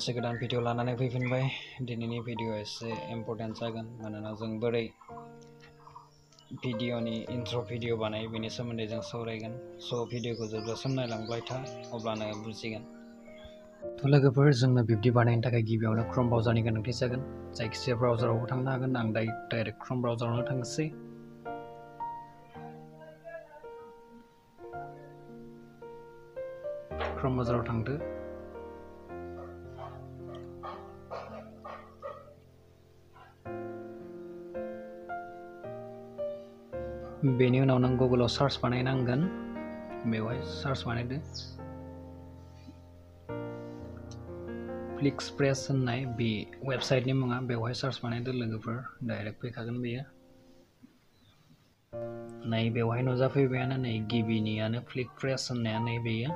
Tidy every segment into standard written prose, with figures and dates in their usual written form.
मोनसे गोदान भिडिअ लानानै फैफिनबाय। दिनैनि भिडिअ एसे इम्पर्टेन्ट जागोन मानोना जों बोरै भिडिअनि इन्ट्र भिडिअ बानायो बेनि सोमोन्दै जों सावरायगोन। स' भिडिअखौ जोबजासिम नायलांबाय था अब्लानो बुजिगोन। थ' लोगोफोर, जोंनो बिब्दि बानायनो थाखाय गिबियावनो क्रोम ब्राउजारनि गोनांथि जागोन। जायखिजाया ब्राउजारावबो थांनो हागोन, आं डाइरेक्ट क्रोम ब्राउजारावनो थांसै। क्रोम ब्राउजाराव थांदो। बेनि उनाव नों गुगोलाव सार्च बानायनांगोन। बेवहाय सार्च बानायदो। फ्लिक्सप्रेस होननाय बे वेबसाइटनि मुङा, बेवहाय सार्च बानायदो लोगोफोर। डाइरेक्ट फैखागोन बेयो। नै बेवहाय नुजाफैबायानो, नै गिबिनियानो फ्लिक्सप्रेस होननाया नै बेयो।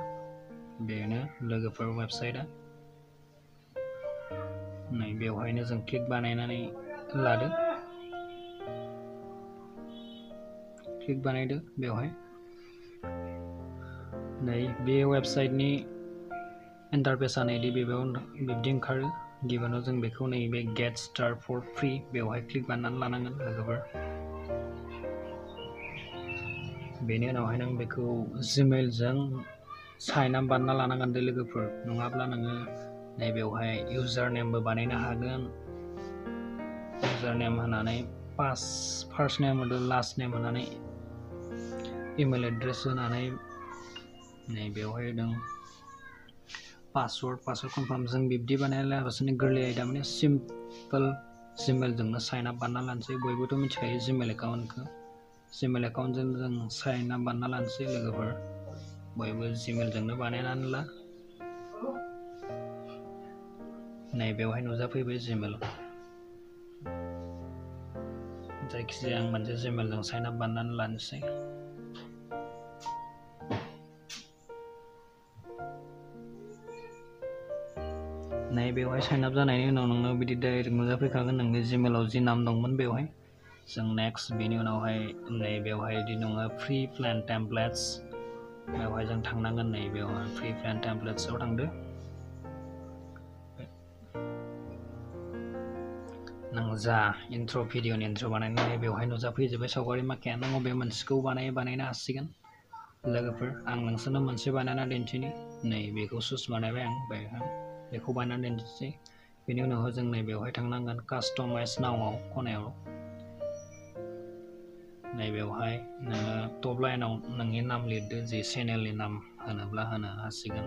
बेनो लोगोफोर वेबसाइटआ। नै बेवहायनो जों क्लिक बानायनानै लादो। क्लिक बानायदो बेवहाय। नै बे वेबसाइटनि इन्टारफेसआ नैदि बिब्दि ओंखारो। गिबियावनो जों बेखौ नैबे गेट स्टार्ट फर फ्रि बेवहाय क्लिक बानायनानै लानांगोन लोगोफोर। बेनि उनावहाय नों बेखौ जिमेलजों साइन आप बानायना लानांगोन दे लोगोफोर। नङाब्ला नोङो नैबेवहाय इउजार नेमबो बानायनो हागोन। इउजार नेम होनानै फार्स्ट नेम होदो, लास्ट नेम होनानै इमेल एड्रेस होनानै नै बेवहाय दं पासवर्ड कनफार्म। जों बिब्दि बानायना लायालासिनो गोरलै आयदा माने सिम्पल जिमेलजोंनो साइन आप बानायना लानोसै। बयबोथ' मिथिखायो जिमेल एकाउन्टखौ। जिमेल एकाउन्टजों जों साइन आप बानायना लानोसै लोगोफोर। बयबो जिमेलजोंनो बानायनानै ला। नै बेवहाय नुजाफैबाय जिमेल। जायखिजाया आं मोनसे जिमेलजों साइन आप बानायनानै लानोसै। नै बेवहाय साइन आप जानायनि उनाव नोंनो बिदि डाइरेक्ट नुजाफैखागोन नोंनि जिमेलाव जि नाम दंमोन बेवहाय। जों नेक्स्ट बेनि उनावहाय नै बेवहाय बिदि दङ फ्रि प्लेन टेमप्लेट्स। बेवहाय जों थांनांगोन। नै बेवहाय फ्रि प्लेन टेमप्लेट्सआव थांदो। नों जा इन्ट्र भिडिअनि इन्ट्र बानायनानै बेवहाय नुजाफैजोब्बाय सावगारि माखाया। नों बबे मोनसेखौ बानायनो हासिगोन लोगोफोर। आं नोंसोरनो मोनसे बानायना दिन्थिनि। नै बेखौ सुस बानायबाय आं बेवहाय। बेखौ बानायना दिन्थिसै। बेनि उनाव जों नै बेवहाय थांनांगोन कास्टमाइज नावआव खनायाव। नै बेवहाय नोङो टप लाइनाव नोंनि नाम लिरदो। जि चेनेलनि नाम होनोब्ला होनो हासिगोन।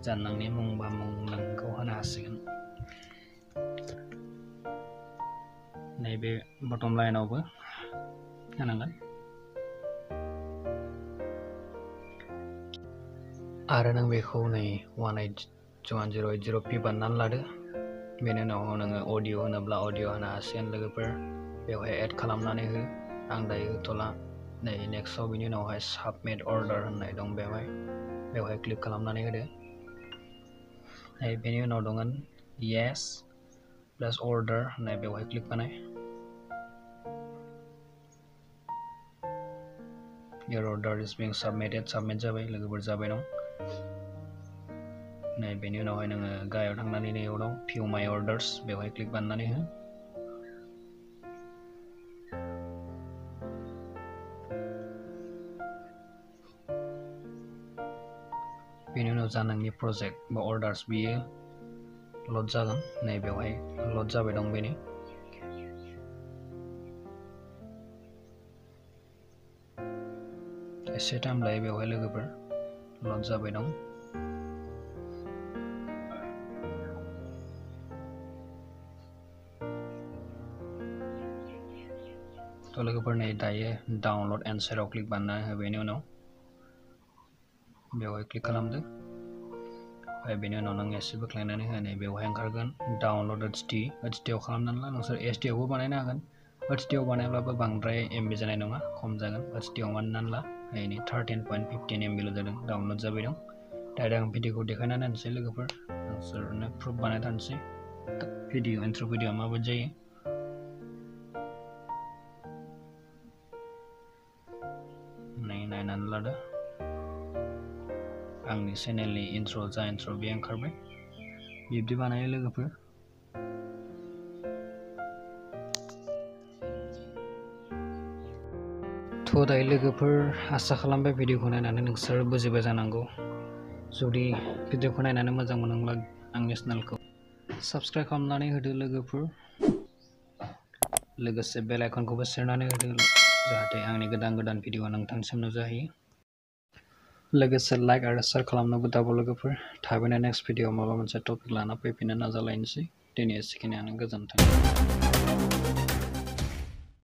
जा नोंनि मुं बा मुं नोंखौ होनो हासिगोन। नैबे बटम लाइनावबो होनांगोन। आरो नों बेखौ नै 180p बानायनानै लादो। बेनि उनाव नोङो अडिअ होनोब्ला अडिअ होनो हासिगोन लोगोफोर। बेवहाय एड खालामनानै हो। आं दायो होथ'ला। नै नेक्स्टआव बिनि उनावहाय साबमिट अर्डार होननाय दं बेवहाय क्लिक खालामनानै होदो। नै बेनि उनाव दङ येस प्लास अर्डार होननाय बेवहाय क्लिक बानाय। Your order is being submitted। Submit जाबाय लोगोफोर, जाबाय दं। नै बेनि उनावहाय नोङो गाहायाव थांनानै नैयाव दं भिउ माय अर्डार्स बेवहाय क्लिक बानायनानै हो। बेनि उनाव जा नोंनि प्रजेक्ट बा अर्डार्स बियो लड जागोन। नै बेवहाय लड जाबाय दं बेनि। एसे टाइम लायो बेवहाय लोगोफोर। लड जाबाय दं। थ' लोगोफोर नै दायो डाउनलड एन्साराव क्लिक बानायना हो। बेनि उनाव बेवहाय क्लिक खालामदो। बेनि उनाव नों एसे बोख्लायनानै हो। नै बेवहाय ओंखारगोन डाउनलड एचडिआव खालामनानै ला। नोंसोर एचडिआवबो बानायनो हागोन। एचडिआव बानायब्लाबो बांद्राय एमबि जानाय नङा, खम जागोन। एचडिआव बानायनानै ला। नै 13.15 MB जादों, डाउनलड जाबाय दं। डाइरेक्ट आं भिडिअखौ देखायनानै होनोसै लोगोफोर। नोंसोरनो प्रुफ बानायना होनोसै भिडिअ इन्ट्र भिडिअ माबायदि जायो। नै नायनानै लादो। आंनि चेनेलनि इन्ट्र बे ओंखारबाय। बिब्दि बानायो लोगोफोर। थ' दायो लोगोफोर आसा खालामबाय भिडिअखौ नायनानै नोंसोर बुजिबाय जानांगौ। जुदि भिडिअखौ नायनानै मोजां मोनोब्ला आंनि चेनेलखौ साबस्क्राइब खालामनानै होदो लोगोफोर। लोगोसे बेल आइकनखौबो सेरनानै होदो जाहाथे आंनि गोदान भिडिअआ नोंथांसिम नुजाहैयो। लोगोसे लाइक आरो शेयार खालामनोबो दाबाव लोगोफोर। थाबैनो नेक्स्ट भिडिअआव माबा मोनसे टपिक लाना फैफिननो नाजालायनोसै। दिनै एसेखिनियानो, गोजोन्थों।